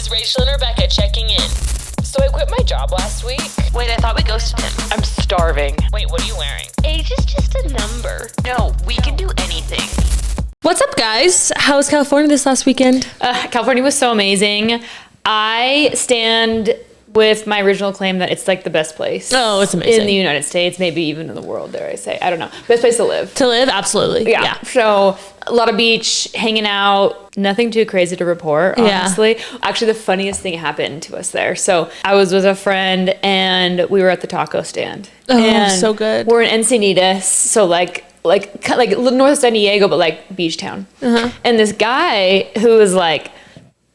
is Rachel and Rebecca checking in. So I quit my job last week. Wait, I thought we ghosted him. I'm starving. Wait, what are you wearing? Age is just a number. No, we can do anything. What's up, guys? How was California this last weekend? California was so amazing. I stand with my original claim that it's like the best place. Oh, it's amazing. In the United States, maybe even in the world, dare I say. I don't know. Best place to live. To live? Absolutely. Yeah. So a lot of beach, hanging out, nothing too crazy to report, honestly. Yeah. Actually, the funniest thing happened to us there. So I was with a friend and we were at the taco stand. Oh, and so good. We're in Encinitas, so like north of San Diego, but like beach town. Uh-huh. And this guy who was like,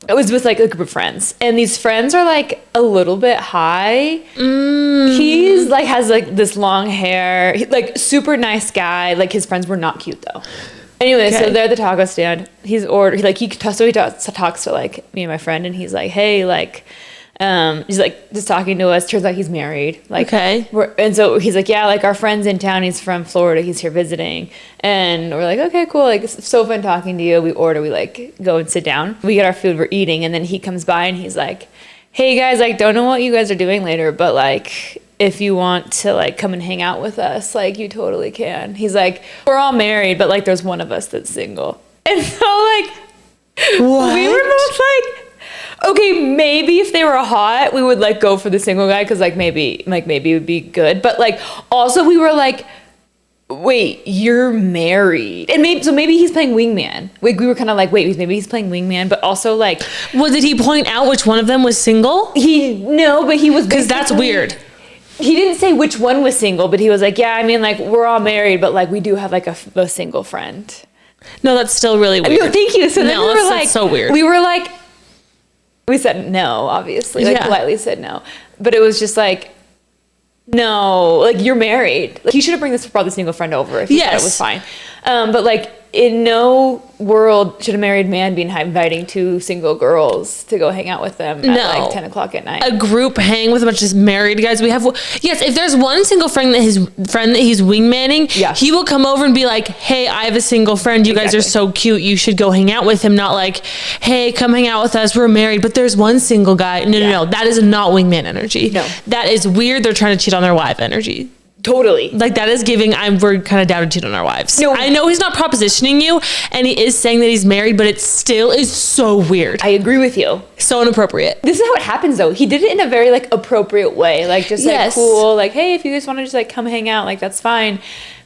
I was with like a group of friends, and these friends are like a little bit high. He's like has like this long hair, like super nice guy. Like his friends were not cute though. Anyway, so they're at the taco stand. He talks to like me and my friend, and he's like, hey, like. He's like just talking to us. Turns out he's married. Like, and so he's like, yeah, like our friend's in town. He's from Florida. He's here visiting. And we're like, okay, cool. Like, it's so fun talking to you. We order. We like go and sit down. We get our food. We're eating, and then he comes by and he's like, hey guys, like don't know what you guys are doing later, but like if you want to like come and hang out with us, like you totally can. He's like, we're all married, but like there's one of us that's single. And so like, what? We were both like. Okay, maybe if they were hot, we would like go for the single guy because like maybe it would be good. But like also we were like, wait, you're married, and maybe he's playing wingman. We were kind of like, wait, maybe he's playing wingman, but also like, did he point out which one of them was single? But he was because that's weird. He didn't say which one was single, but he was like, yeah, I mean like we're all married, but like we do have like a single friend. No, that's still really weird. No, thank you. So then we were like, that's so weird. We were like. We said no, obviously, like politely said no, but it was just like, no, like you're married. Like, he should have brought the single friend over if he thought it was fine. But like in no world should a married man be inviting two single girls to go hang out with them at like 10 o'clock at night. A group hang with a bunch of married guys. If there's one single friend that he's wingmanning, he will come over and be like, hey, I have a single friend. You guys are so cute. You should go hang out with him. Not like, hey, come hang out with us. We're married, but there's one single guy. No. That is not wingman energy. No. That is weird. They're trying to cheat on their wife energy. Totally. Like that is giving, we're kind of down to cheat on our wives. No. I know he's not propositioning you and he is saying that he's married, but it still is so weird. I agree with you. So inappropriate. This is how it happens though. He did it in a very like appropriate way. Like just like cool, like, hey, if you guys want to just like come hang out, like that's fine.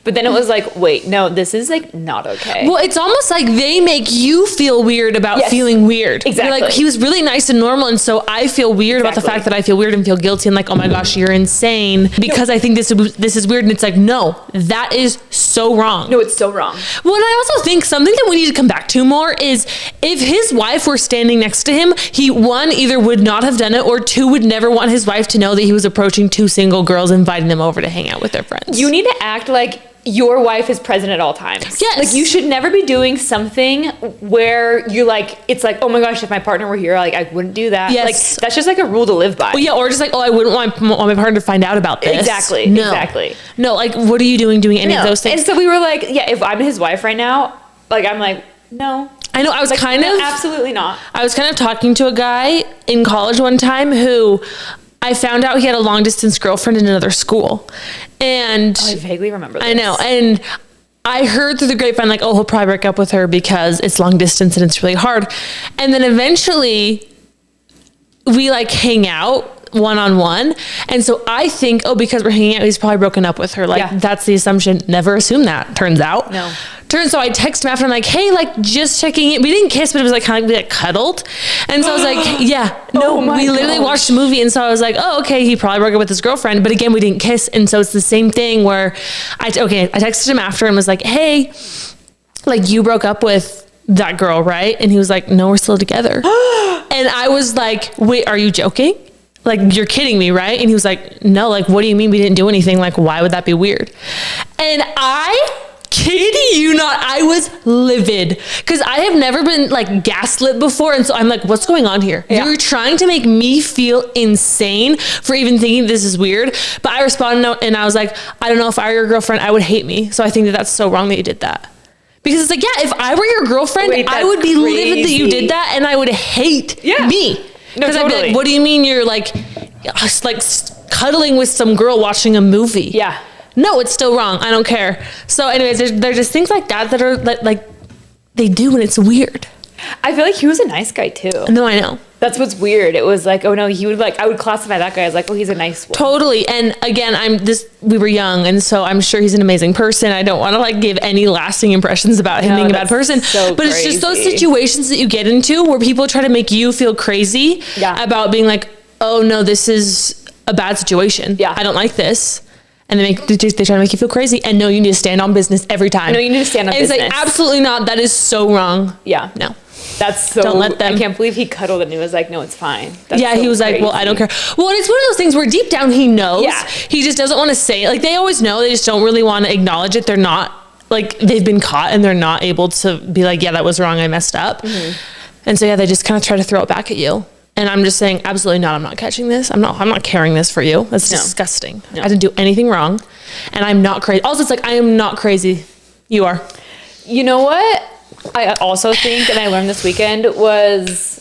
But then it was like, wait, no, this is like not okay. Well, it's almost like they make you feel weird about feeling weird. Exactly. You're like, he was really nice and normal. And so I feel weird about the fact that I feel weird and feel guilty and like, oh my gosh, you're insane because I think this is weird. And it's like, no, that is so wrong. No, it's so wrong. Well, and I also think something that we need to come back to more is if his wife were standing next to him, he one, either would not have done it, or two, would never want his wife to know that he was approaching two single girls, inviting them over to hang out with their friends. You need to act like your wife is present at all times. Yes. Like you should never be doing something where you're like, it's like, oh my gosh, if my partner were here, like I wouldn't do that. Yes. Like that's just like a rule to live by. Well, yeah, or just like, oh, I wouldn't want my partner to find out about this. Exactly. No. Exactly. No, like what are you doing any of those things? And so we were like, yeah, if I'm his wife right now, like I'm like, no. I know, I was like, kind of absolutely not. I was kind of talking to a guy in college one time who I found out he had a long distance girlfriend in another school. And I vaguely remember this. I know. And I heard through the grapevine, like, oh, he'll probably break up with her because it's long distance and it's really hard. And then eventually we like hang out one-on-one. And so I think, oh, because we're hanging out, he's probably broken up with her. Like that's the assumption. Never assume that, turns out. No. So I text him after, I'm like, hey, like just checking in. We didn't kiss, but it was like kind of like we like cuddled. And so I was like, we literally watched a movie. And so I was like, oh, okay, he probably broke up with his girlfriend. But again, we didn't kiss. And so it's the same thing where I texted him after and was like, hey, like you broke up with that girl, right? And he was like, no, we're still together. And I was like, wait, are you joking? Like, you're kidding me, right? And he was like, no, like, what do you mean we didn't do anything? Like, why would that be weird? And kidding you not, I was livid because I have never been like gaslit before. And so I'm like, what's going on here? Yeah. You're trying to make me feel insane for even thinking this is weird. But I responded and I was like, I don't know, if I were your girlfriend, I would hate me. So I think that that's so wrong that you did that. Because it's like, yeah, if I were your girlfriend, I would be livid that you did that and I would hate me. No, I'd be totally. like, what do you mean you're like cuddling with some girl watching a movie? Yeah. No, it's still wrong. I don't care. So anyways, there's just things like that are like they do, and it's weird. I feel like he was a nice guy too. No, I know. That's what's weird. It was like, oh no, he would like, I would classify that guy as like, oh, he's a nice one. Totally. And again, we were young, and so I'm sure he's an amazing person. I don't want to like give any lasting impressions about him being a bad person. So but it's just those crazy. situations that you get into where people try to make you feel crazy about being like, oh no, this is a bad situation. Yeah. I don't like this. And they try to make you feel crazy. And no, you need to stand on business every time. No, you need to stand on business. It's like, absolutely not. That is so wrong. Yeah. No. That's so, don't let them. I can't believe he cuddled and he was like, no, it's fine. That's yeah, so he was crazy. like, well, I don't care. Well, and it's one of those things where deep down he knows. Yeah. He just doesn't want to say it. Like, they always know. They just don't really want to acknowledge it. They're not, like, they've been caught and they're not able to be like, yeah, that was wrong. I messed up. Mm-hmm. And so, yeah, they just kind of try to throw it back at you. And I'm just saying, absolutely not. I'm not catching this. I'm not carrying this for you. That's disgusting. No. I didn't do anything wrong. And I'm not crazy. Also, it's like, I am not crazy. You are. You know what? I also think, and I learned this weekend, was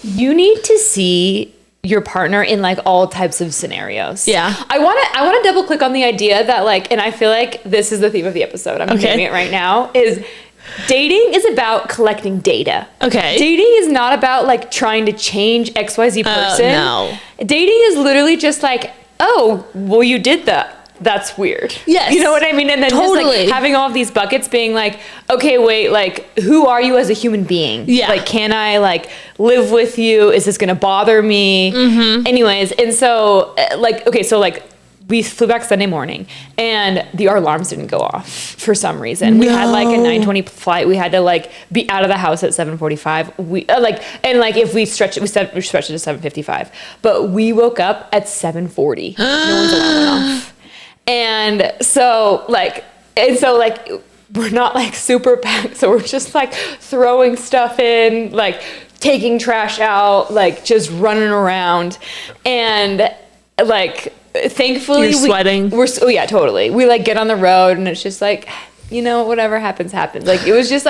you need to see your partner in like all types of scenarios. Yeah. I want to double click on the idea that like, and I feel like this is the theme of the episode. I'm doing it right now, is dating is about collecting data. Okay. Dating is not about like trying to change XYZ person. No. Dating is literally just like, oh, well, you did that. That's weird. Yes. You know what I mean? And then just like having all of these buckets being like, okay, wait, like, who are you as a human being? Yeah. Like, can I like live with you? Is this going to bother me? Mm-hmm. Anyways. And so like, okay, so like we flew back Sunday morning and our alarms didn't go off for some reason. We had like a 9:20 flight. We had to like be out of the house at 7:45. We if we stretched it, we stretched it to 7:55, but we woke up at 7:40. No one's alarm went off. And so we're not like super packed. So we're just like throwing stuff in, like taking trash out, like just running around. And like, thankfully you're sweating. Yeah, totally. We like get on the road and it's just like, you know, whatever happens, happens. Like, it was just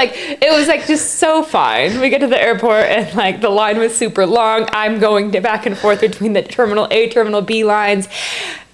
so fine. We get to the airport and like the line was super long. I'm going back and forth between the terminal A, terminal B lines.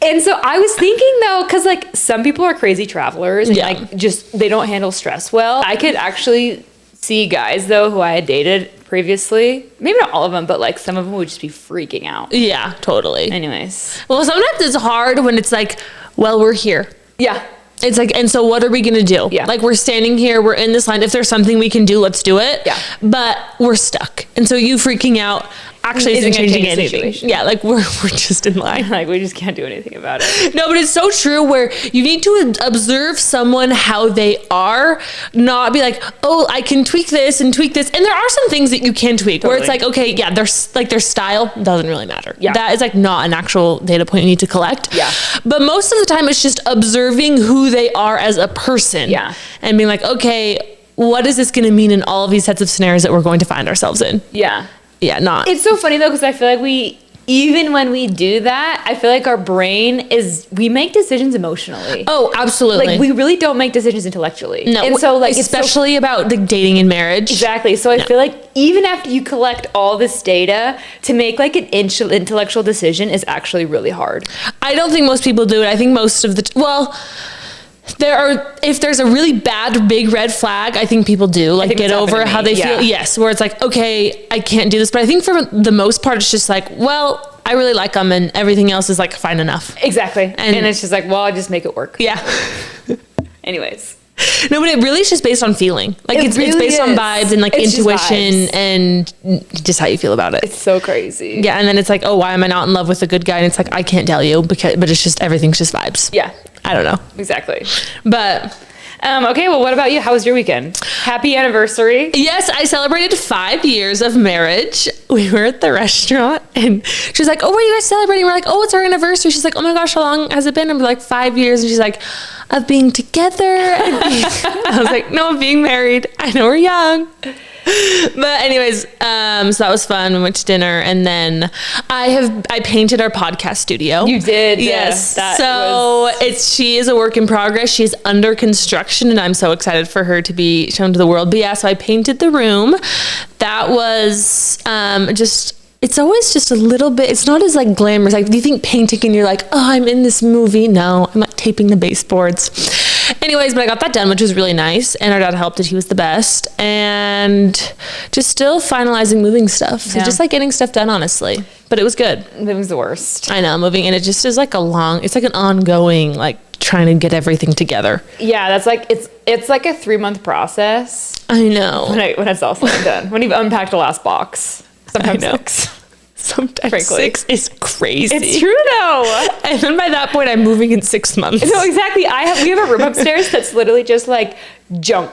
And so I was thinking though, cause like some people are crazy travelers and like just, they don't handle stress well. I could actually see guys though who I had dated previously, maybe not all of them, but like some of them would just be freaking out. Yeah, totally. Anyways. Well, sometimes it's hard when it's like, well, we're here. Yeah. It's like, and so what are we going to do? Yeah. Like, we're standing here, we're in this line. If there's something we can do, let's do it. Yeah. But we're stuck. And so you freaking out actually isn't changing anything. Yeah. Like, we're just in line. Like, we just can't do anything about it. No, but it's so true where you need to observe someone how they are, not be like, oh, I can tweak this and tweak this. And there are some things that you can tweak where it's like, okay, yeah, their style doesn't really matter. Yeah. That is like not an actual data point you need to collect. Yeah. But most of the time it's just observing who they are as a person. Yeah. And being like, okay, what is this going to mean in all of these sets of scenarios that we're going to find ourselves in? Yeah. Yeah, not. It's so funny though, because I feel like even when we do that, I feel like our brain we make decisions emotionally. Oh, absolutely. Like, we really don't make decisions intellectually. No. And so like, especially about the dating and marriage. Exactly. So I feel like even after you collect all this data, to make like an intellectual decision is actually really hard. I don't think most people do it. I think most of if there's a really bad big red flag, I think people do like get over how they feel. Yes. Where it's like, okay, I can't do this. But I think for the most part, it's just like, well, I really like them and everything else is like fine enough. Exactly. And it's just like, well, I'll just make it work. Yeah. Anyways. No, but it really is just based on feeling. Like it's based on vibes and like intuition and just how you feel about it. It's so crazy. Yeah. And then it's like, oh, why am I not in love with a good guy? And it's like, I can't tell you but it's just, everything's just vibes. Yeah. I don't know. Exactly. But okay, well, what about you? How was your weekend? Happy anniversary. Yes, I celebrated 5 years of marriage. We were at the restaurant and she's like, oh, what are you guys celebrating? We're like, oh, it's our anniversary. She's like, oh my gosh, how long has it been? I'm like, 5 years. And she's like, of being together. I was like, no, of being married. I know we're young. But anyways, so that was fun. We went to dinner and then I painted our podcast studio. You did? Yes. She is a work in progress. She's under construction and I'm so excited for her to be shown to the world. But yeah, so I painted the room. That was, just it's always just a little bit, it's not as like glamorous. Like, do you think painting and you're like, oh, I'm in this movie? No, I'm like taping the baseboards. Anyways, but I got that done, which was really nice. And our dad helped it. He was the best. And just still finalizing moving stuff. So just like getting stuff done, honestly. But it was good. It was the worst. I know, moving. And it just is like it's like an ongoing, like trying to get everything together. Yeah, that's like, it's like a 3-month process. I know. When it's all said and done. When you've unpacked the last box. Sometimes I know. 6. Sometimes Frankly. 6 is crazy. It's true though. And then by that point, I'm moving in 6 months. No, exactly. We have a room upstairs that's literally just like junk.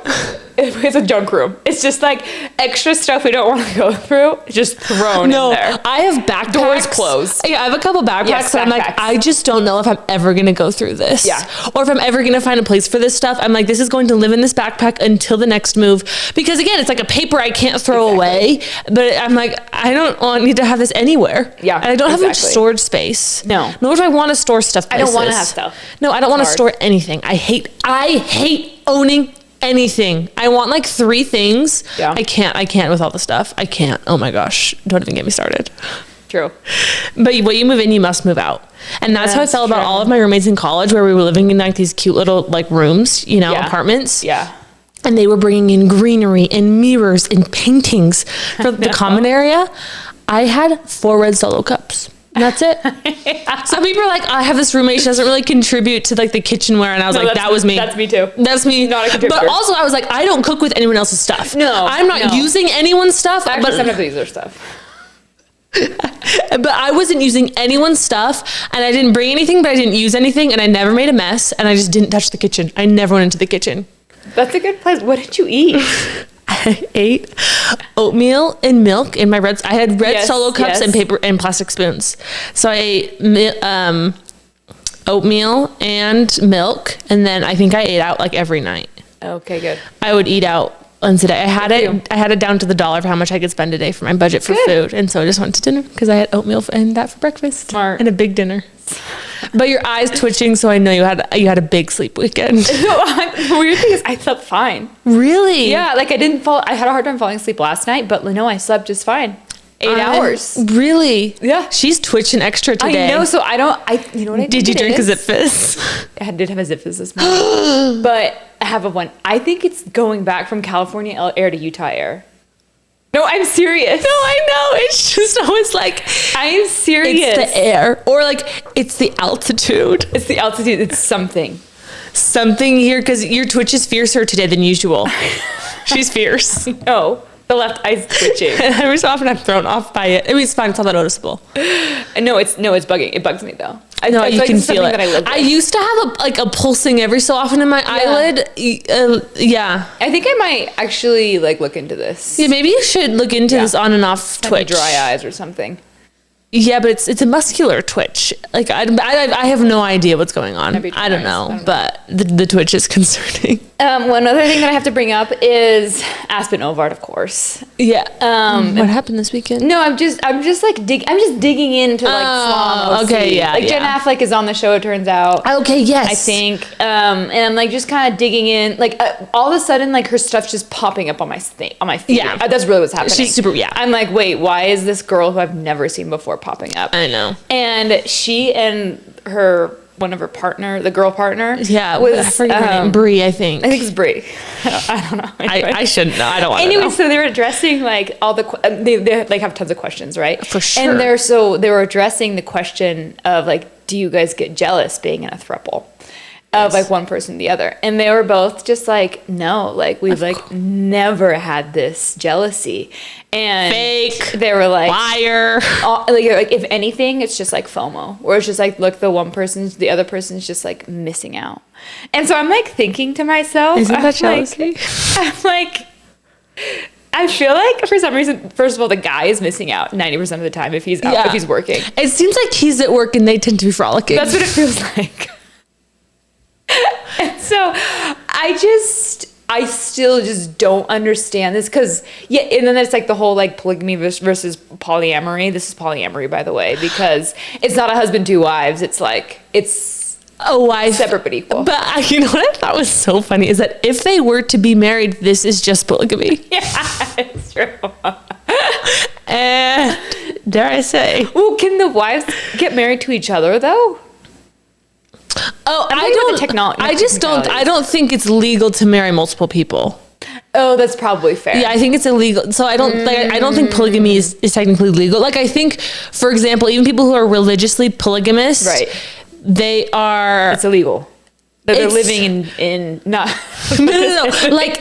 It's a junk room. It's just like extra stuff we don't want to go through, just thrown in there. I have backpacks. Doors closed. Yeah, I have a couple backpacks. Yes, and I'm like, backpacks. I just don't know if I'm ever going to go through this. Yeah. Or if I'm ever going to find a place for this stuff. I'm like, this is going to live in this backpack until the next move. Because again, it's like a paper I can't throw away. But I'm like, I don't need to have this anywhere. Yeah, And I don't have much exactly. storage space. No. Nor do I want to store stuff places. I don't want to have stuff. No, I don't want to hard. store anything. I hate owning anything. I want like 3 things. Yeah. I can't with all the stuff. I can't. Oh my gosh. Don't even get me started. True. But when you move in, you must move out. And that's how I That's felt about true. all of my roommates in college, where we were living in like these cute little like rooms, you know, Yeah. apartments. Yeah. And they were bringing in greenery and mirrors and paintings for the common area. I had 4 red Solo cups. And that's it. Some people are like, I have this roommate, she doesn't really contribute to like the kitchenware. And I was like, that was me. That's me too. That's me. Not a contributor. But also I was like, I don't cook with anyone else's stuff. No, I'm not no. using anyone's stuff. Actually, but sometimes I use their stuff. But I wasn't using anyone's stuff, and I didn't bring anything, but I didn't use anything, and I never made a mess, and I just didn't touch the kitchen. I never went into the kitchen. That's a good place. What did you eat? I ate oatmeal and milk in my red. I had red Yes, Solo cups yes. and paper and plastic spoons. So I ate oatmeal and milk, and then I think I ate out like every night. Okay, good. I would eat out once a day. I had Good for you. it. I had it down to the dollar for how much I could spend a day for my budget for Good. food, and so I just went to dinner because I had oatmeal and that for breakfast. Smart. And a big dinner. But your eyes twitching, so I know you had a big sleep weekend. The weird thing is I slept fine. Really? Yeah, like I had a hard time falling asleep last night, but no, I slept just fine. 8 hours. Really? Yeah. She's twitching extra today. I know, so you know what I Did you think drink it a Zip is? Fizz? I did have a Zip Fizz this morning. But I have one. I think it's going back from California air to Utah air. No, I'm serious. No, I know. It's just always like I'm serious. it's the air, or like it's the altitude. It's the altitude. It's something. Something here, because your twitch is fiercer today than usual. She's fierce. No, the left eye's twitching. And every so often I'm thrown off by it. I mean, it's fine. It's not that noticeable. No, it's bugging. It bugs me though. No, it's you like can something feel it. that I live with. I used to have a pulsing every so often in my eyelid. Yeah. I think I might actually like look into this. Yeah, maybe you should look into this on and off Like twitch. dry eyes or something. Yeah, but it's a muscular twitch. Like I have no idea what's going on. That'd be I don't nice. know, I don't know. but the twitch is concerning. One other thing that I have to bring up is Aspen Ovard, of course. Yeah. What happened this weekend? No, I'm just like digging into like Slam OC. okay, yeah, Like Jen yeah. Affleck is on the show. It turns out. Okay, yes. I think, and I'm like just kind of digging in. Like all of a sudden, like her stuff's just popping up on my feed. Yeah. That's really what's happening. She's super. Yeah. I'm like, wait, why is this girl who I've never seen before popping up? I know. And she and one of her partner, the girl partner, Yeah. was I forget her name. Brie, I think. I think it's Brie. I don't know. I shouldn't know. I don't want to Anyway, know. so they were addressing like all the they like have tons of questions, right? For sure. And they were addressing the question of like, do you guys get jealous being in a throuple? Of like one person or the other, and they were both just like, no, like we've like never had this jealousy, and Fake. They were like, Liar. like if anything, it's just like FOMO, where it's just like, look, the other person's just like missing out, and so I'm like thinking to myself, Isn't that I'm jealousy? like, I feel like for some reason, first of all, the guy is missing out 90% of the time if he's out, if he's working. It seems like he's at work and they tend to be frolicking. That's what it feels like. And so I still just don't understand this because and then it's like the whole like polygamy versus polyamory. This is polyamory, by the way, because it's not a husband, 2 wives. It's like it's a wife, separate but equal. But you know what I thought was so funny is that if they were to be married, this is just polygamy. Yeah, it's true. And dare I say. Well, can the wives get married to each other though? Oh, I'm I thinking about don't. the technology. I just don't. I don't think it's legal to marry multiple people. Oh, that's probably fair. Yeah, I think it's illegal. So I don't. Like, I don't think polygamy is technically legal. Like I think, for example, even people who are religiously polygamous, Right. They are. It's illegal. They're It's- living in not no. Like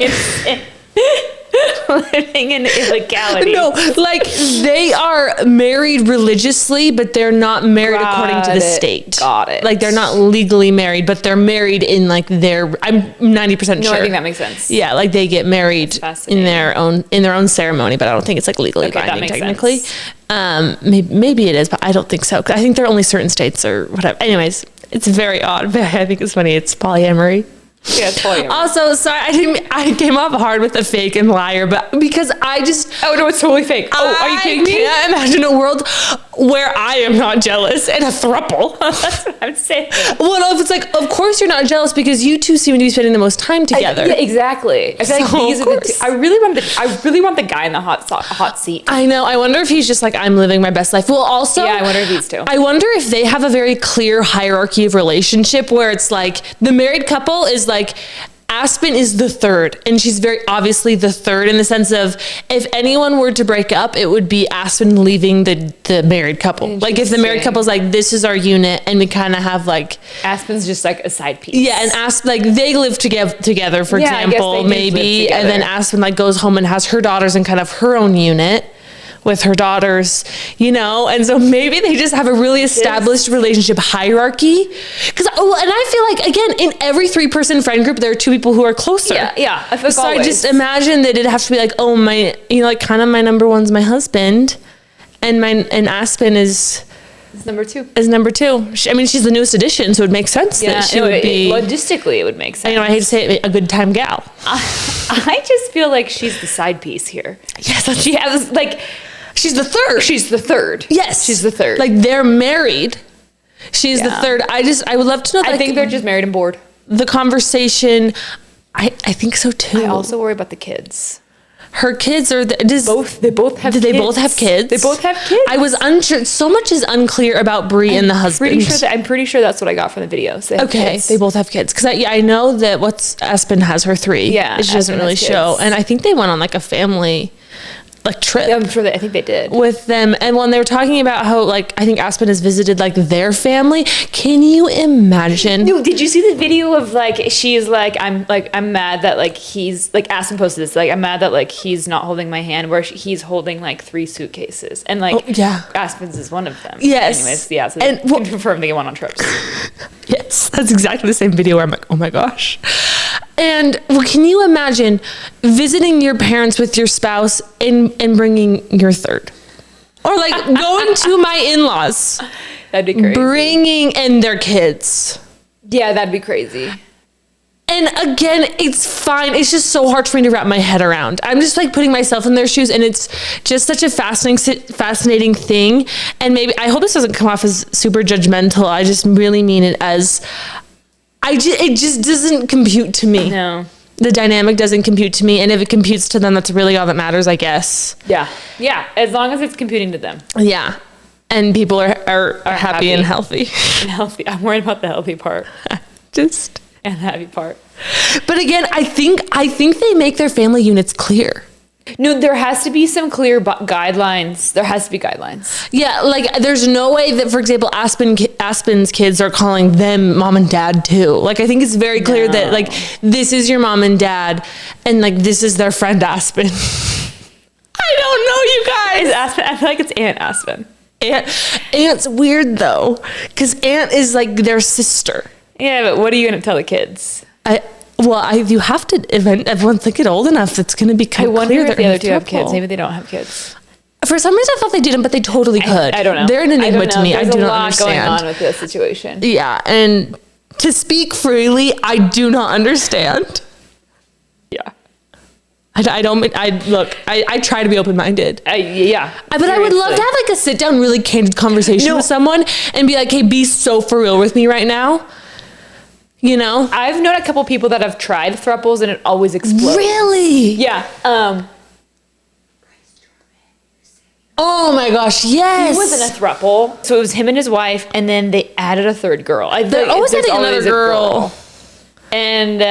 living in illegality. no, like they are married religiously, but they're not married according to the state. Got it. Like they're not legally married, but they're married in like their. I'm 90% No, sure. I think that makes sense. Yeah, like they get married fascinating. in their own ceremony, but I don't think it's like legally Okay, that binding makes technically. sense. Maybe it is, but I don't think so. 'Cause I think there are only certain states or whatever. Anyways, it's very odd, but I think it's funny. It's polyamory. Yeah, it's polyamory. Also, sorry, I came off hard with the fake and liar, but because I just Oh no, it's totally fake. Oh, are you kidding me? I can't imagine a world where I am not jealous in a throuple. That's what I'm saying. Well, no, if it's like, of course you're not jealous because you two seem to be spending the most time together. Yeah, exactly. I feel like So, these of are the two. course. I really want the guy in the hot seat. I know. I wonder if he's just like, I'm living my best life. Well, also, Yeah, I wonder if these two. I wonder if they have a very clear hierarchy of relationship where it's like the married couple is like, Aspen is the third, and she's very obviously the third in the sense of if anyone were to break up, it would be Aspen leaving the married couple. Like if the married Interesting. couple's like, this is our unit, and we kind of have like, Aspen's just like a side piece. yeah, and Aspen, like they live together, for Yeah, I guess example, they do maybe, live and then together. Aspen like goes home and has her daughters in kind of her own unit with her daughters, you know, and so maybe they just have a really established relationship hierarchy. Because and I feel like again in every 3-person friend group there are 2 people who are closer. Yeah. I feel like So I always. just imagine that it'd have to be like, oh my, you know, like kind of my number one's my husband, and Aspen is It's number 2. number 2. I mean, she's the newest addition, so it makes sense that she would be. Logistically, it would make sense. You know, I hate to say it, a good time gal. I just feel like she's the side piece here. Yes, She has like she's the third. she's the third. Yes, she's the third. Like they're married. She's the Yeah. third. I would love to know. I Like, think they're just married and bored. the conversation. I think so too. I also worry about the kids. Her kids are does They both have. Did kids. they both have kids? They both have kids. I was unsure. So much is unclear about Bree and the husband. I'm pretty sure that's what I got from the videos. They have Okay, kids. they both have kids because I know that Aspen has her 3. Yeah, she doesn't Aspen really has show, kids. and I think they went on like a family trip. I'm sure I think they did. With them, and when they were talking about how like I think Aspen has visited like their family, can you imagine? No, did you see the video of like she's like I'm mad that like he's like Aspen posted this like I'm mad that like he's not holding my hand where he's holding like 3 suitcases and like Oh, yeah. Aspen's is one of them. Yes. Anyways, yeah. So And, and well- confirmed they went on trips. Yes, that's exactly the same video where I'm like, oh my gosh. And well, can you imagine visiting your parents with your spouse and bringing your third, or like going to my in-laws, That'd be crazy. bringing and their kids. Yeah, that'd be crazy. And again, it's fine. It's just so hard for me to wrap my head around. I'm just like putting myself in their shoes, and it's just such a fascinating thing. And maybe I hope this doesn't come off as super judgmental. I just really mean it as it just doesn't compute to me. No. The dynamic doesn't compute to me, and if it computes to them, that's really all that matters, I guess. Yeah. Yeah. As long as it's computing to them Yeah, and people are happy happy. and healthy. and healthy. I'm worried about the healthy part Just. and the happy part. But again, I think they make their family units clear. No, there has to be some clear guidelines. There has to be guidelines. Yeah, like there's no way that, for example, Aspen's kids are calling them mom and dad too. Like I think it's very clear that like this is your mom and dad, and like this is their friend Aspen. I don't know, you guys. Is Aspen? I feel like it's Aunt Aspen. Aunt's weird though, because Aunt is like their sister. Yeah, but what are you gonna tell the kids? You have to once they get old enough, it's going to be I kind of wonder clear if they're the in other a two have throuple. kids. Maybe they don't have kids. For some reason, I thought they didn't, but they totally could. I don't know. They're an enigma to me. I There's do a not lot understand. going on with this situation. Yeah, and to speak freely, I do not understand. Yeah. I try to be open-minded. Yeah. But I would love to seriously. have like a sit-down, really candid conversation with someone and be like, hey, be so for real with me right now. You know? I've known a couple people that have tried throuples and it always explodes. Really? Yeah. Oh my gosh, yes. He was in a throuple. So it was him and his wife, and then they added a third girl. They're always adding another girl. And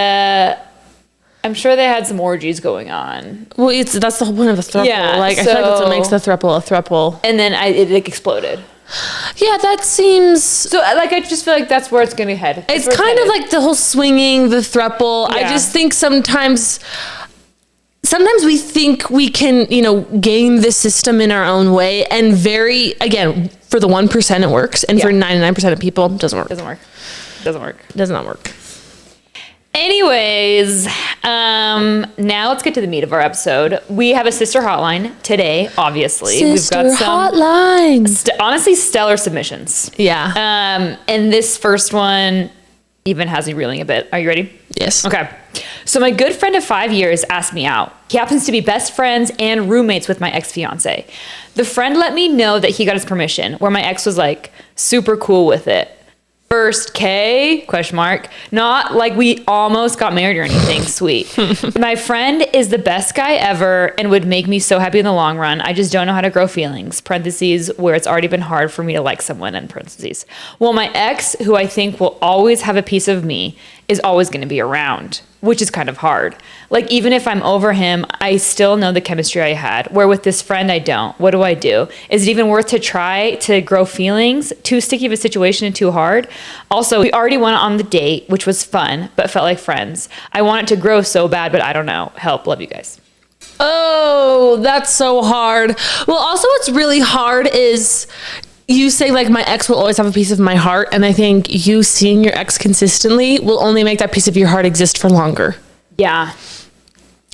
I'm sure they had some orgies going on. Well, that's the whole point of the throuple. Yeah, I feel like that's what makes the throuple a throuple. And then it like exploded. Yeah, that seems... So, like, I just feel like that's where it's going to head. It's kind of like the whole swinging, the throuple. Yeah. I just think sometimes we think we can, game the system in our own way. And again, for the 1% it works. And for 99% of people, it doesn't work. Does not work. Anyways, now let's get to the meat of our episode. We have a sister hotline today, obviously. Sister We've got some hotline. Honestly, stellar submissions. Yeah. And this first one even has me reeling a bit. Are you ready? Yes. Okay. So my good friend of 5 years asked me out. He happens to be best friends and roommates with my ex-fiancé. The friend let me know that he got his permission, where my ex was like super cool with it. First K ? Not like we almost got married or anything. Sweet. My friend is the best guy ever and would make me so happy in the long run. I just don't know how to grow feelings. Parentheses, where it's already been hard for me to like someone, in parentheses. Well, my ex, who I think will always have a piece of me, is always going to be around, which is kind of hard. Like, even if I'm over him, I still know the chemistry I had, where with this friend, I don't. What do I do? Is it even worth to try to grow feelings? Too sticky of a situation and too hard? Also, we already went on the date, which was fun, but felt like friends. I want it to grow so bad, but I don't know. Help. Love you guys. Oh, that's so hard. Well, also what's really hard is... You say, like, my ex will always have a piece of my heart, and I think you seeing your ex consistently will only make that piece of your heart exist for longer. Yeah.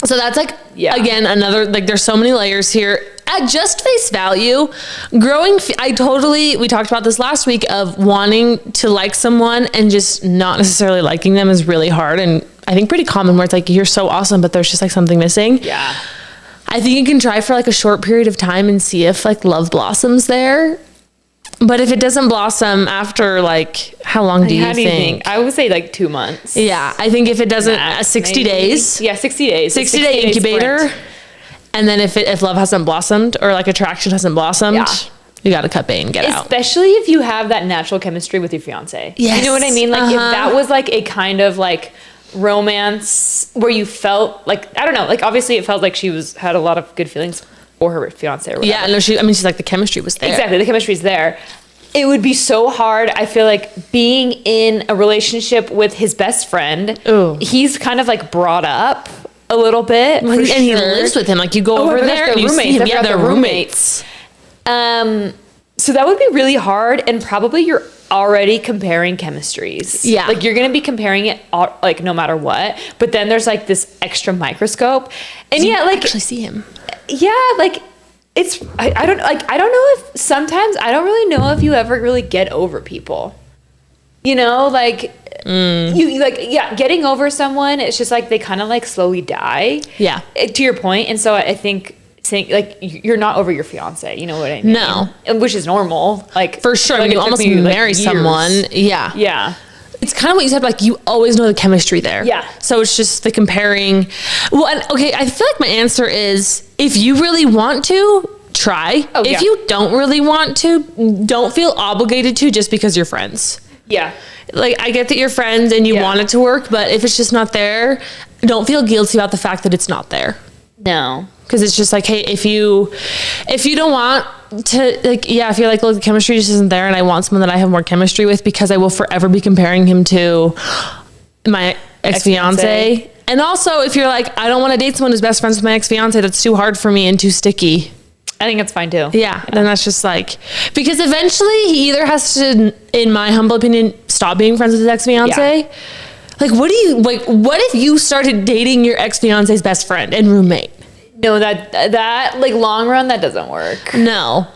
So that's, like, again, another, like, there's so many layers here. At just face value, we talked about this last week, of wanting to like someone and just not necessarily liking them is really hard, and I think pretty common, where it's like, you're so awesome, but there's just, like, something missing. Yeah. I think you can try for, like, a short period of time and see if, like, love blossoms there. But if it doesn't blossom after, like, how long do you think? I would say like 2 months. Yeah, I think if it doesn't, 60 days. Yeah, 60 days. 60-day incubator. Sprint. And then if love hasn't blossomed, or like attraction hasn't blossomed, you got to cut bait and get out. Especially if you have that natural chemistry with your fiance. Yes. You know what I mean? Like, if that was like a kind of like romance where you felt like, I don't know, like, obviously it felt like she had a lot of good feelings or her fiance or whatever. Yeah, no, she's like, the chemistry was there. Exactly, the chemistry's there. It would be so hard, I feel like, being in a relationship with his best friend. Ooh. He's kind of like brought up a little bit. And he lives with him. Like, you go over there and you see him. Yeah, they're roommates. So that would be really hard, and probably you're already comparing chemistries. Yeah. Like, you're going to be comparing it like no matter what, but then there's like this extra microscope. And you like, actually see him. Yeah, like, I don't know if sometimes I don't really know if you ever really get over people, like you like, getting over someone, it's just like they kind of like slowly die, to your point. And so I think saying like, you're not over your fiance, you know what I mean? No, which is normal, like, for sure. Like, you almost marry someone. Yeah. It's kind of what you said, like, you always know the chemistry there. Yeah. So it's just the comparing. Well, and okay, I feel like my answer is, if you really want to, try. If you don't really want to, don't feel obligated to, just because you're friends. Yeah. Like, I get that you're friends and you want it to work, but if it's just not there, don't feel guilty about the fact that it's not there. No. Because it's just like, hey, if you don't want to, like, if you're like, look, the chemistry just isn't there, and I want someone that I have more chemistry with, because I will forever be comparing him to my ex-fiance. And also, if you're like, I don't want to date someone who's best friends with my ex-fiance, that's too hard for me and too sticky. I think it's fine too. Yeah. Then that's just like, because eventually he either has to, in my humble opinion, stop being friends with his ex-fiance. Yeah. Like, what if you started dating your ex-fiance's best friend and roommate? No, that like, long run, that doesn't work. No.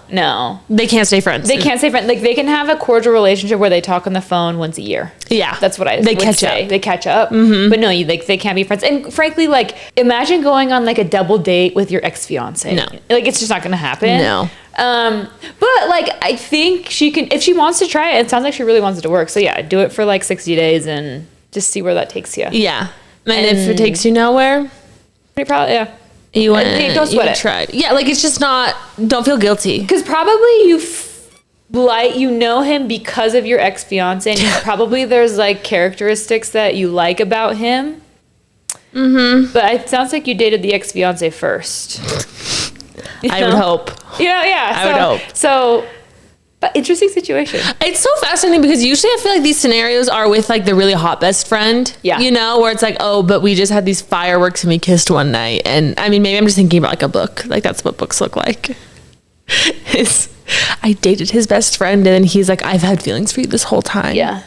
They can't stay friends. They can't stay friends. Like, they can have a cordial relationship where they talk on the phone once a year. Yeah. That's what they catch say. up. They catch up. Mm-hmm. But no, they can't be friends. And frankly, like, imagine going on like a double date with your ex-fiance. No. Like, it's just not going to happen. No. But like, I think she can, if she wants to try it. It sounds like she really wants it to work. So yeah, do it for like 60 days and just see where that takes you. Yeah. And if it takes you nowhere, pretty probably, You went. Don't sweat it. Tried. Yeah, like it's just not. Don't feel guilty. Because probably you know him because of your ex-fiance, and probably there's like characteristics that you like about him. Mm-hmm. But it sounds like you dated the ex-fiance first. I would hope. I would hope. So, but interesting situation. It's so fascinating because usually I feel like these scenarios are with like the really hot best friend. Yeah. You know, where it's like, oh, but we just had these fireworks and we kissed one night. And I mean, maybe I'm just thinking about like a book. Like that's what books look like. I dated his best friend and then he's like, I've had feelings for you this whole time. Yeah.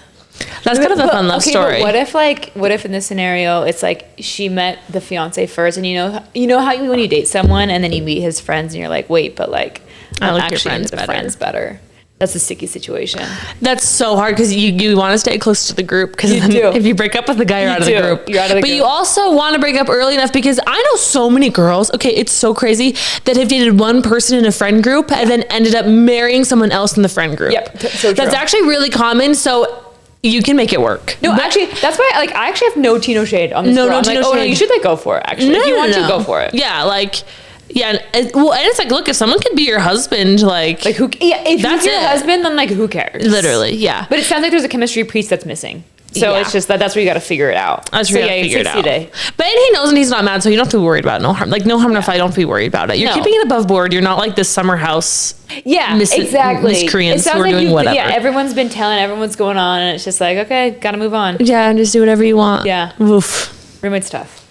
That's kind of a fun love story. But what if in this scenario it's like she met the fiance first, and you know how when you date someone and then you meet his friends and you're like, wait, but like I like actually your friends into better. friends better. That's a sticky situation. That's so hard because you want to stay close to the group because if you break up with the guy, you're out of the group. You're out of the group. But you also want to break up early enough because I know so many girls, okay, it's so crazy, that have dated one person in a friend group and then ended up marrying someone else in the friend group. Yep, so true. That's actually really common. So you can make it work. No, actually, that's why I actually have no tea, no shade on this girl. I'm like, no, you should like go for it. Actually, if you want to, go for it. Yeah, like. Yeah, and it's like, look, if someone could be your husband, like who? Yeah, if that's he's your it. husband, then like who cares? Literally, yeah. But it sounds like there's a chemistry piece that's missing. So Yeah. it's just that's where you got to figure it out. That's where you gotta figure it out. Day. But he knows and he's not mad, so you don't have to be worried about it. No harm. Like no harm, no foul. Don't be worried about it. You're keeping it above board. You're not like this summer house. Yeah, exactly. Miscreants who are doing whatever. Yeah, everyone's been telling everyone's going on, and it's just like, okay, gotta move on. Yeah, and just do whatever you want. Yeah. Oof. Roommate's tough.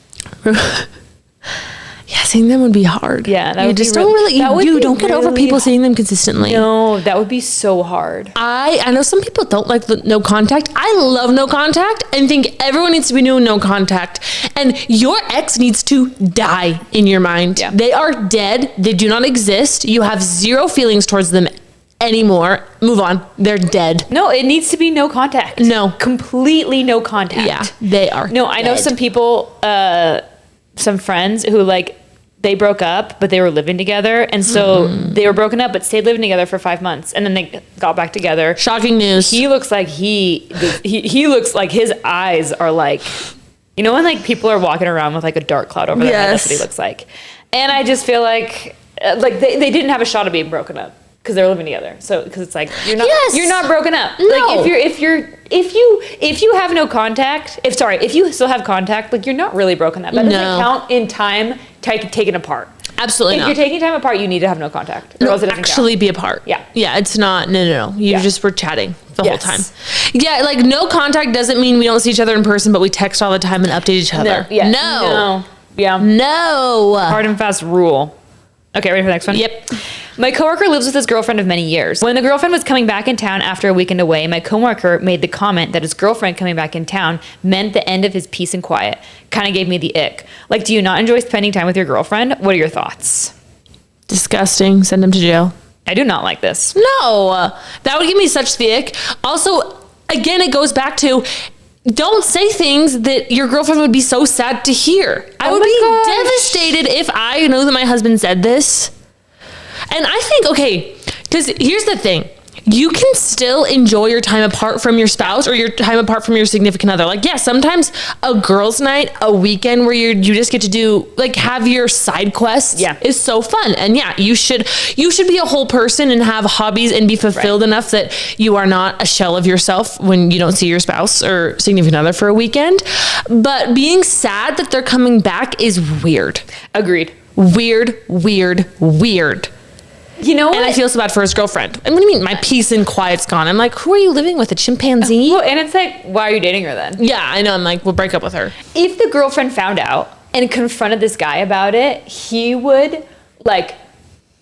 Yeah, seeing them would be hard. Yeah, that you would just be don't really. Don't get over really people seeing them consistently. No, that would be so hard. I know some people don't like the no contact. I love no contact and think everyone needs to be doing no contact. And your ex needs to die in your mind. Yeah. They are dead. They do not exist. You have zero feelings towards them anymore. Move on. They're dead. No, it needs to be no contact. No. Completely no contact. Yeah, they are. No, I know dead. some people, some friends who like they broke up, but they were living together, and so they were broken up, but stayed living together for 5 months, and then they got back together. Shocking news. He looks like he looks like his eyes are like, you know when like people are walking around with like a dark cloud over their head. That's what he looks like. And I just feel like they didn't have a shot of being broken up because they were living together. So because it's like you're not broken up. No. Like if you have no contact, if you still have contact, like you're not really broken up. That doesn't count in time taken apart. Absolutely If not. you're taking time apart, you need to have no contact. Or else it doesn't actually count. be apart. Yeah. Yeah, it's not, no. You just were chatting the whole time. Yeah, like no contact doesn't mean we don't see each other in person, but we text all the time and update each other. No. Yeah. No. Yeah. No. Hard and fast rule. Okay, ready for the next one? Yep. My coworker lives with his girlfriend of many years. When the girlfriend was coming back in town after a weekend away, my coworker made the comment that his girlfriend coming back in town meant the end of his peace and quiet. Kind of gave me the ick. Like, do you not enjoy spending time with your girlfriend? What are your thoughts? Disgusting. Send him to jail. I do not like this. No. That would give me such the ick. Also, again, it goes back to don't say things that your girlfriend would be so sad to hear. I would be devastated if I knew that my husband said this. And I think, okay, because here's the thing. You can still enjoy your time apart from your spouse or your time apart from your significant other. Like, yeah, sometimes a girl's night, a weekend where you just get to do, like, have your side quests is so fun. And yeah, you should be a whole person and have hobbies and be fulfilled enough that you are not a shell of yourself when you don't see your spouse or significant other for a weekend. But being sad that they're coming back is weird. Agreed. Weird. You know what? And I feel so bad for his girlfriend. And what do you mean my peace and quiet's gone? I'm like, who are you living with? A chimpanzee? Well, and it's like, why are you dating her then? Yeah, I know. I'm like, we'll break up with her. If the girlfriend found out and confronted this guy about it, he would like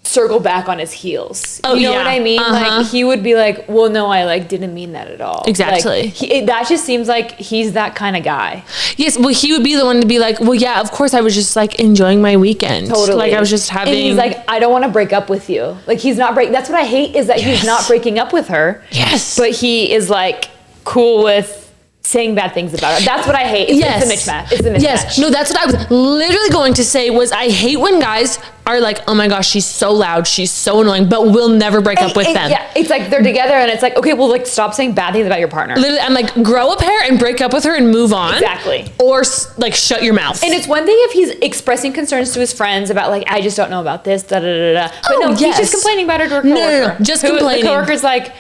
circle back on his heels. Oh, you know what I mean? Like he would be like, well, no, I like didn't mean that at all. Exactly. Like, that just seems like he's that kind of guy. Yes, well, he would be the one to be like, well, yeah, of course I was just like enjoying my weekend. Totally. Like I was just having. And he's like, I don't want to break up with you. Like he's not that's what I hate is that he's not breaking up with her. Yes. But he is like cool with saying bad things about her. That's what I hate. It's the mismatch. It's the mismatch. Yes. No, that's what I was literally going to say was I hate when guys are like, oh my gosh, she's so loud, she's so annoying, but we'll never break up with them. Yeah, it's like they're together and it's like, okay, well, like stop saying bad things about your partner. Literally, I'm like, grow a pair and break up with her and move on. Exactly. Or like shut your mouth. And it's one thing if he's expressing concerns to his friends about like, I just don't know about this, da da da da. But no, he's just complaining about her to her coworker. No, just complaining. The coworker's like,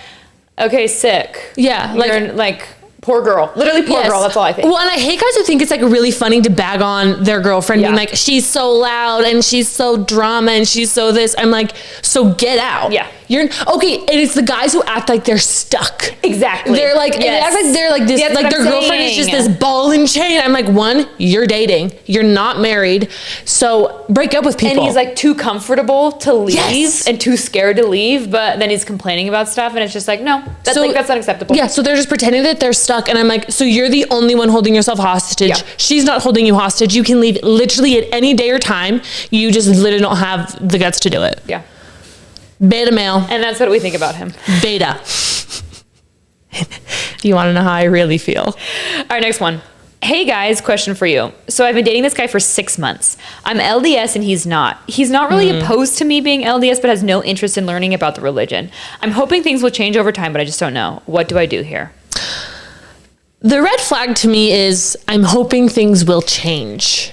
okay, sick. Yeah, You're like poor girl. Literally poor girl. That's all I think. Well, and I hate guys who think it's like really funny to bag on their girlfriend being like, she's so loud and she's so drama and she's so this. I'm like, so get out. Yeah. You're okay. And it's the guys who act like they're stuck. Exactly. They're like, they act like they're like this, like their girlfriend is just this ball and chain. I'm like, one, you're dating, you're not married, so break up with people. And he's like too comfortable to leave and too scared to leave, but then he's complaining about stuff, and it's just like, no, that's that's unacceptable. Yeah. So they're just pretending that they're stuck, and I'm like, so you're the only one holding yourself hostage. Yeah. She's not holding you hostage. You can leave literally at any day or time. You just literally don't have the guts to do it. Yeah. Beta male. And that's what we think about him. Beta. You want to know how I really feel? All right, next one. Hey guys, question for you. So I've been dating this guy for 6 months. I'm LDS and he's not. He's not really opposed to me being LDS, but has no interest in learning about the religion. I'm hoping things will change over time, but I just don't know. What do I do here? The red flag to me is I'm hoping things will change.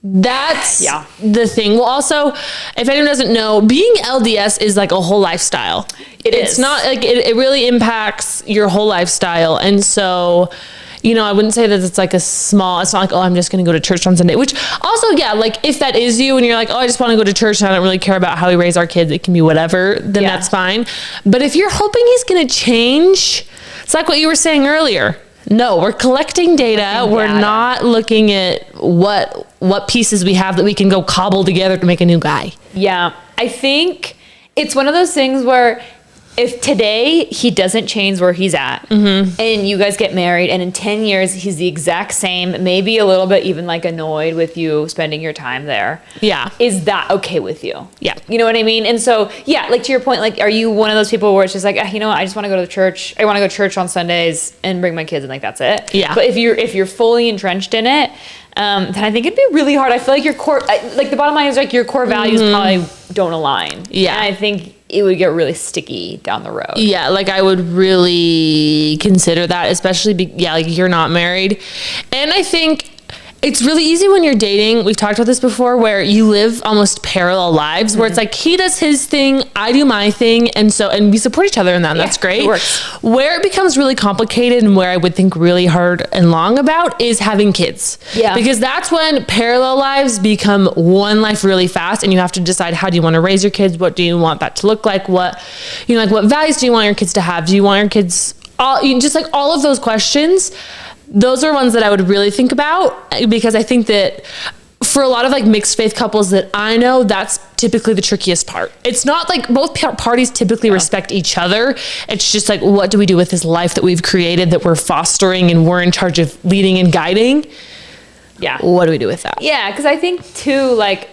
That's the thing. Well, also, if anyone doesn't know, being LDS is like a whole lifestyle. It's not like it really impacts your whole lifestyle. And so, you know, I wouldn't say that it's like it's not like, oh, I'm just going to go to church on Sunday, which also, like if that is you and you're like, oh, I just want to go to church and I don't really care about how we raise our kids, it can be whatever, then that's fine. But if you're hoping he's going to change, it's like what you were saying earlier. No, we're collecting data. We're not looking at what pieces we have that we can go cobble together to make a new guy. Yeah. I think it's one of those things where if today he doesn't change where he's at and you guys get married and in 10 years he's the exact same, maybe a little bit even like annoyed with you spending your time there. Yeah. Is that okay with you? Yeah. You know what I mean? And so, like to your point, like, are you one of those people where it's just like, you know what, I just want to go to church. I want to go to church on Sundays and bring my kids and like, that's it. Yeah. But if you're fully entrenched in it, then I think it'd be really hard. I feel like your core, like the bottom line is like your core values probably don't align. Yeah. And I think it would get really sticky down the road. Yeah, like I would really consider that, especially, like you're not married. And I think it's really easy when you're dating. We've talked about this before, where you live almost parallel lives, where it's like he does his thing, I do my thing, and we support each other in that, and that's great. It works. Where it becomes really complicated and where I would think really hard and long about is having kids. Yeah. Because that's when parallel lives become one life really fast, and you have to decide, how do you want to raise your kids? What do you want that to look like? What values do you want your kids to have? Do you want your kids all of those questions? Those are ones that I would really think about, because I think that for a lot of like mixed faith couples that I know, that's typically the trickiest part. It's not like both parties typically respect each other. It's just like, what do we do with this life that we've created, that we're fostering and we're in charge of leading and guiding? Yeah. What do we do with that? Yeah. Cause I think too, like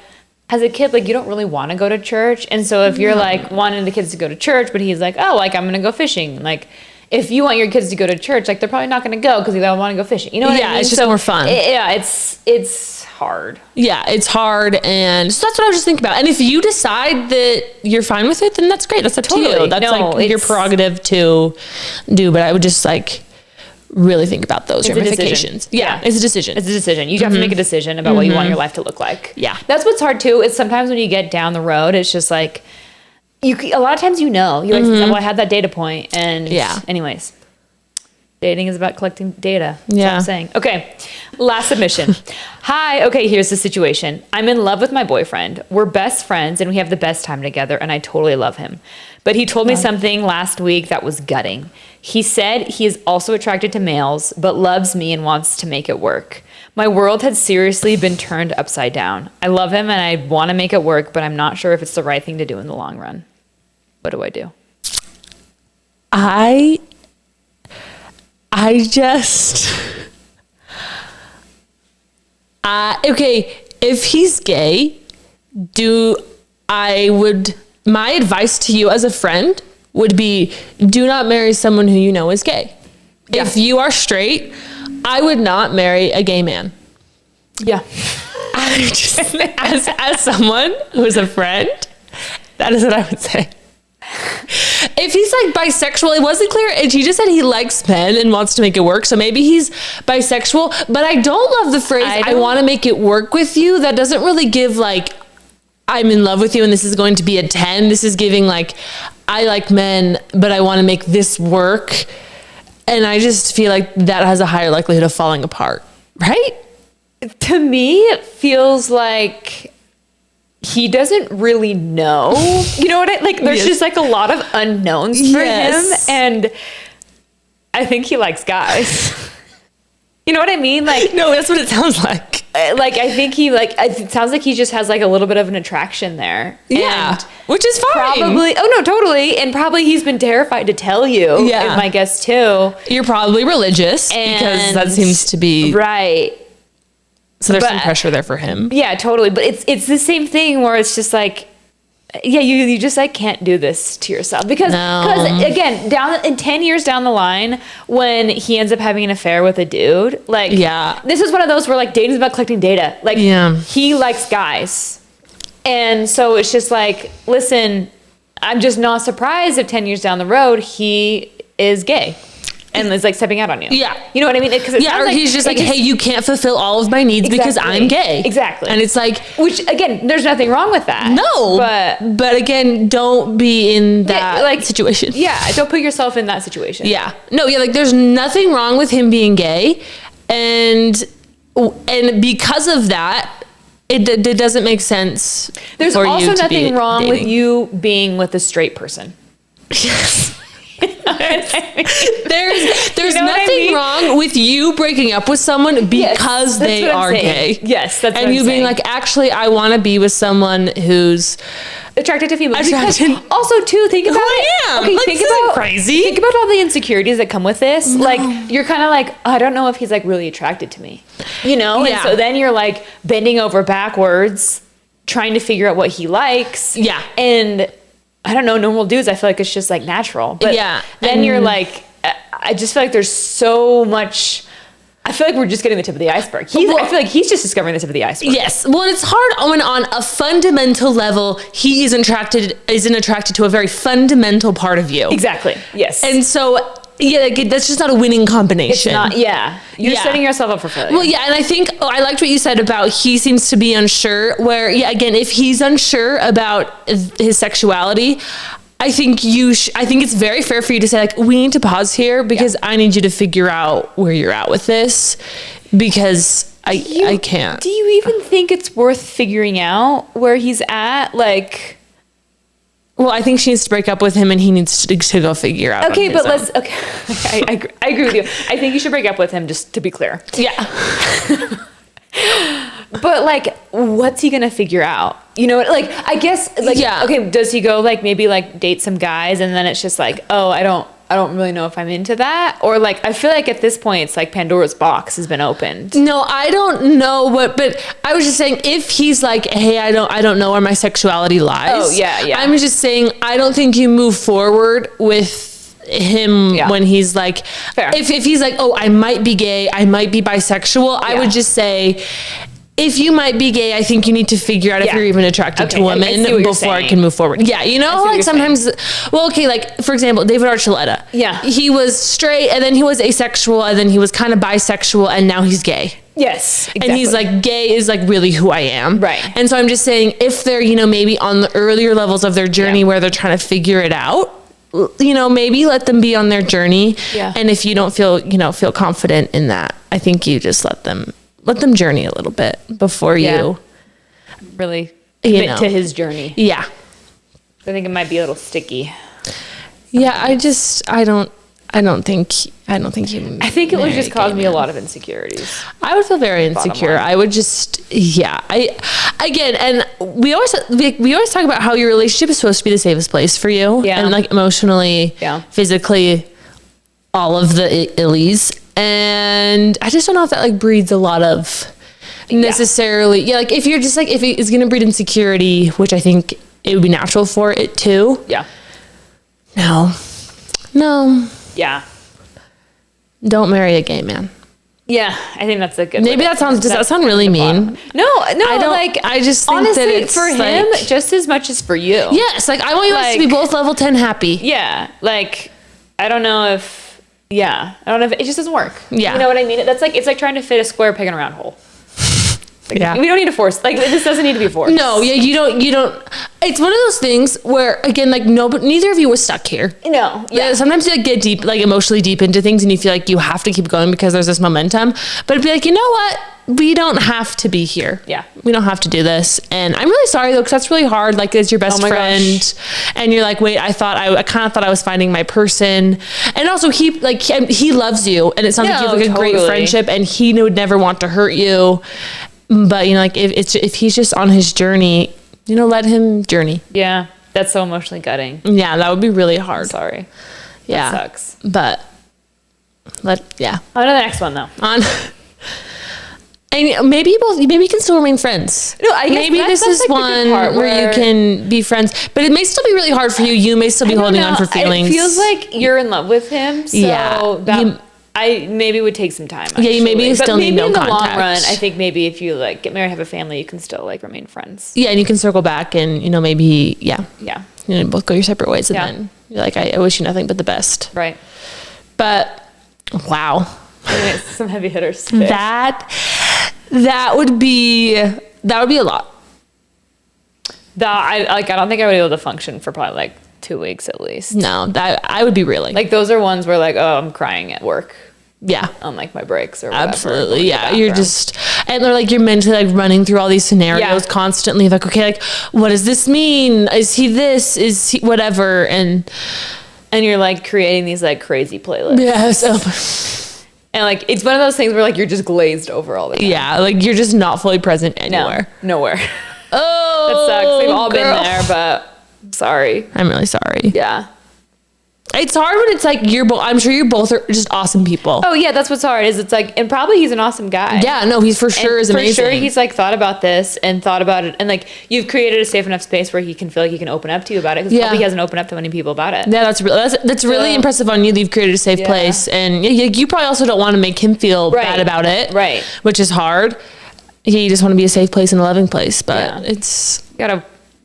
as a kid, like you don't really want to go to church. And so if you're like wanting the kids to go to church, but he's like, oh, like I'm going to go fishing. Like, if you want your kids to go to church, like they're probably not going to go because they don't want to go fishing. You know what I mean? It's just more fun. It's hard. Yeah, it's hard. And so that's what I was just thinking about. And if you decide that you're fine with it, then that's great. That's up to you. That's your prerogative to do. But I would just like really think about those ramifications. Yeah, it's a decision. It's a decision. You have to make a decision about what you want your life to look like. Yeah. That's what's hard too, is sometimes when you get down the road, it's just like, a lot of times you're like, well, I had that data point, and anyways, dating is about collecting data. That's what I'm saying. Okay, last submission. Hi, okay, here's the situation. I'm in love with my boyfriend. We're best friends, and we have the best time together, and I totally love him. But he told me something last week that was gutting. He said he is also attracted to males, but loves me and wants to make it work. My world had seriously been turned upside down. I love him, and I want to make it work, but I'm not sure if it's the right thing to do in the long run. What do I do? Okay, if he's gay, my advice to you as a friend would be, do not marry someone who you know is gay. Yeah. If you are straight, I would not marry a gay man. Yeah. I just, as someone who is a friend, that is what I would say. If he's like bisexual, it wasn't clear. And he just said he likes men and wants to make it work. So maybe he's bisexual. But I don't love the phrase, I want to make it work with you. That doesn't really give like, I'm in love with you and this is going to be a 10. This is giving like, I like men, but I want to make this work. And I just feel like that has a higher likelihood of falling apart. Right? To me, it feels like he doesn't really know. You know what I like? There's just like a lot of unknowns for him. And I think he likes guys. You know what I mean? Like, no, that's what it sounds like. Like, I think he like, it sounds like he just has like a little bit of an attraction there. Yeah. And which is fine. probably, oh no, totally. And probably he's been terrified to tell you. Yeah. Is my guess too. You're probably religious because that seems to be right. So there's some pressure there for him. Yeah, totally. But it's the same thing where it's just like, yeah, you just like can't do this to yourself because again, down in 10 years down the line, when he ends up having an affair with a dude, like, this is one of those where like dating's about collecting data. Like, he likes guys, and so it's just like, listen, I'm just not surprised if 10 years down the road he is gay. And is like stepping out on you. Yeah. You know what I mean? Because or like, he's just like, hey, you can't fulfill all of my needs because I'm gay. Exactly. And it's like, which again, there's nothing wrong with that. No. But again, don't be in that situation. Yeah. Don't put yourself in that situation. Yeah. No, like there's nothing wrong with him being gay. And because of that, it doesn't make sense. There's also nothing wrong with you being with a straight person. Yes. There's nothing wrong with you breaking up with someone because they are gay. Yes, that's what and I'm you being like, actually, I want to be with someone who's attracted to females. Also, too, think about it. Okay, like, think about crazy. Think about all the insecurities that come with this. No. Like, you're kind of like, I don't know if he's like really attracted to me, you know. And so then you're like bending over backwards, trying to figure out what he likes. Yeah, and I don't know, normal dudes, I feel like it's just like natural. But then you're like, I just feel like there's so much. I feel like we're just getting the tip of the iceberg. I feel like he's just discovering the tip of the iceberg. Yes. Well, it's hard when on a fundamental level, he isn't attracted to a very fundamental part of you. Exactly. Yes. And so, that's just not a winning combination. It's not, You're setting yourself up for failure. Well, and I think, I liked what you said about he seems to be unsure, where, again, if he's unsure about his sexuality, I think it's very fair for you to say, like, we need to pause here because I need you to figure out where you're at with this because I can't. Do you even think it's worth figuring out where he's at? Like, well, I think she needs to break up with him and he needs to go figure out. Okay, but I agree with you. I think you should break up with him, just to be clear. Yeah. But like, what's he gonna figure out? You know, like, I guess, like, okay, does he go like maybe like date some guys and then it's just like, oh, I don't really know if I'm into that, or like, I feel like at this point it's like Pandora's box has been opened. No, I don't know but I was just saying, if he's like, hey, I don't know where my sexuality lies. Oh yeah. I'm just saying, I don't think you move forward with him when he's like, if he's like, oh, I might be gay, I might be bisexual. I would just say, if you might be gay, I think you need to figure out if you're even attracted to women before I can move forward. Yeah, you know, like sometimes, like, for example, David Archuleta. Yeah. He was straight, and then he was asexual, and then he was kind of bisexual, and now he's gay. Yes, exactly. And he's like, gay is like really who I am. Right. And so I'm just saying, if they're, maybe on the earlier levels of their journey where they're trying to figure it out, maybe let them be on their journey. Yeah. And if you don't feel confident in that, I think you just let them journey a little bit before you really commit to his journey. Yeah. I think it might be a little sticky. Yeah. I don't think you. I think it would just cause me a lot of insecurities. I would feel very insecure. I would just, and we always talk about how your relationship is supposed to be the safest place for you. Yeah. And like emotionally, physically, all of the illies. And I just don't know if that like breeds a lot of necessarily. Yeah. Like if you're just like, if it's going to breed insecurity, which I think it would be natural for it too. Yeah. No. Yeah. Don't marry a gay man. Yeah, I think that's a good. Maybe does that sound really mean? No, I don't. Like, I just think honestly, that it's for him just as much as for you. Yes, like I want you guys to be both level 10 happy. Yeah, like I don't know if it just doesn't work. Yeah, you know what I mean. That's like it's like trying to fit a square peg in a round hole. Like, we don't need to force. Like this doesn't need to be forced. No, yeah, you don't. It's one of those things where again, like neither of you was stuck here. No, yeah. Sometimes you like get deep, like emotionally deep into things, and you feel like you have to keep going because there's this momentum. But it'd be like, you know what? We don't have to be here. Yeah, we don't have to do this. And I'm really sorry though, because that's really hard. Like, as your best friend, and you're like, wait, I kind of thought I was finding my person. And also, he loves you, and it sounds like you have like a great friendship, and he would never want to hurt you. But you know, like if he's just on his journey, you know, let him journey. Yeah, that's so emotionally gutting. Yeah, that would be really hard. I'm sorry. Yeah, that sucks. But on to the next one though. And maybe you can still remain friends. No, I guess maybe this is like one where you can be friends, but it may still be really hard for you. You may still be holding on for feelings. It feels like you're in love with him. So I maybe would take some time. Actually. Yeah, you maybe still need no contact. In the long run, I think maybe if you like get married, have a family, you can still like remain friends. Yeah, and you can circle back, and you know maybe you know, both go your separate ways, and then you're like, I wish you nothing but the best. Right. But wow, some heavy hitters. That would be a lot. I don't think I would be able to function for probably like 2 weeks at least. No, that I would be reeling. Like those are ones where like, oh, I'm crying at work. Yeah. On like my breaks or whatever. Absolutely. Yeah. You're just, and they're like, you're mentally like running through all these scenarios constantly. Like, okay, like, what does this mean? Is he this? Is he whatever? And you're like creating these like crazy playlists. Yes. And like, it's one of those things where like, you're just glazed over all the time. Yeah. Like you're just not fully present anywhere. No, nowhere. Oh, that sucks. We've all been there, but I'm sorry. I'm really sorry. Yeah. It's hard when it's like I'm sure you're both are just awesome people. Oh yeah, that's what's hard is it's like, and probably he's an awesome guy. Yeah, no, he's for sure is amazing. For sure he's like thought about this and thought about it, and like you've created a safe enough space where he can feel like he can open up to you about it, because probably he hasn't opened up to many people about it. Yeah, that's really impressive on you that you've created a safe place, and you probably also don't want to make him feel bad about it, right? Which is hard. You just want to be a safe place and a loving place, but it's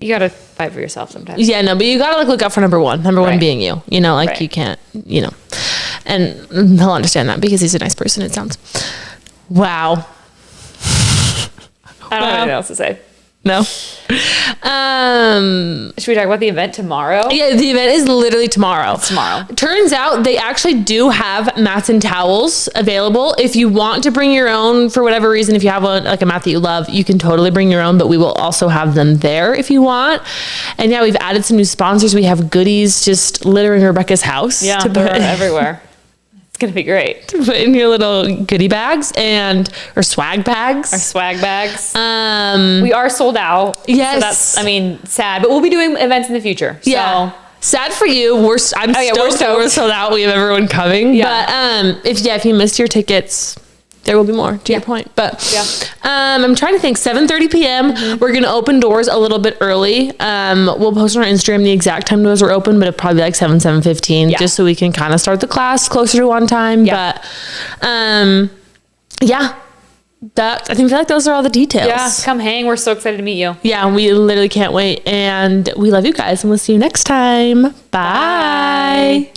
you gotta fight for yourself sometimes. Yeah, no, but you gotta like look out for number one being you. You know, like you can't, you know, and he'll understand that because he's a nice person. It sounds. Wow. I don't have anything else to say. No. Should we talk about the event tomorrow? Yeah, the event is literally tomorrow. It's tomorrow. Turns out they actually do have mats and towels available. If you want to bring your own for whatever reason, if you have a mat that you love, you can totally bring your own, but we will also have them there if you want. And yeah, we've added some new sponsors. We have goodies just littering Rebecca's house. Yeah, they're everywhere. It's going to be great. To put in your little goodie bags or swag bags. Our swag bags. We are sold out. Yes. So that's, sad, but we'll be doing events in the future. So. Yeah. Sad for you. I'm stoked we're sold out. We have everyone coming. Yeah. But if you missed your tickets, there will be more to your point. But I'm trying to think. 7:30 p.m. Mm-hmm. We're gonna open doors a little bit early. We'll post on our Instagram the exact time doors are open, but it'll probably be like 7:15, just so we can kind of start the class closer to on time. Yeah. But I feel like those are all the details. Yeah, come hang. We're so excited to meet you. Yeah, we literally can't wait, and we love you guys, and we'll see you next time. Bye.